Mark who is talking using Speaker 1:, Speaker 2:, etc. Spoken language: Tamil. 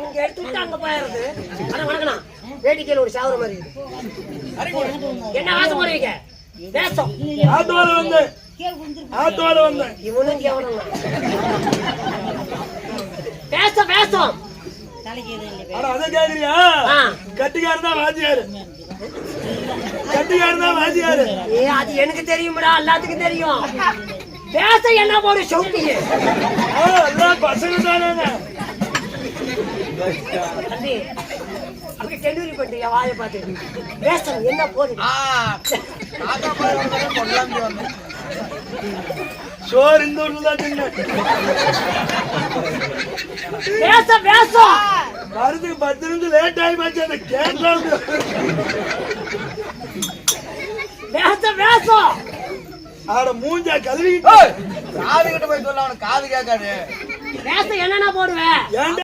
Speaker 1: இங்க எடுத்து விட்டு அங்க போயிடுறது. ஆனா வணக்கண்ணா வேடிக்கையில ஒரு சாவர மாதிரி என்ன வாசம் போறீங்க பேசம்
Speaker 2: ஆத்தோட வந்து
Speaker 1: இவனுக்கு எவனுங்க பேச பேசம்
Speaker 2: அதை கேக்குறியா? கட்டிக்காரன் தான் வாத்தியாரு, கட்டிக்காரன் தான் வாத்தியாரு.
Speaker 1: அது எனக்கு தெரியும்டா, எல்லாத்துக்கும் தெரியும். பேச என்ன போடு சவுண்டிங்க
Speaker 2: எல்லாம் பசங்க தானே.
Speaker 1: அப்படி டெலிவரி பண்றியா வாயை பார்த்து பேச என்ன போடு
Speaker 2: சோறு இந்த ஊர்ல தான் தின்ன.
Speaker 1: பேச பேச
Speaker 2: வரதுக்கு 10 நிமிஷம் லேட் ஆகி போச்சு. அந்த கேட்டாங்க
Speaker 1: பேச பேச
Speaker 2: ஆட மூஞ்சா கழுவி
Speaker 3: காது கிட்ட போய் சொல்ல அவனுக்கு காது கேட்காது.
Speaker 1: பேச என்னன்னா போடுவேன்.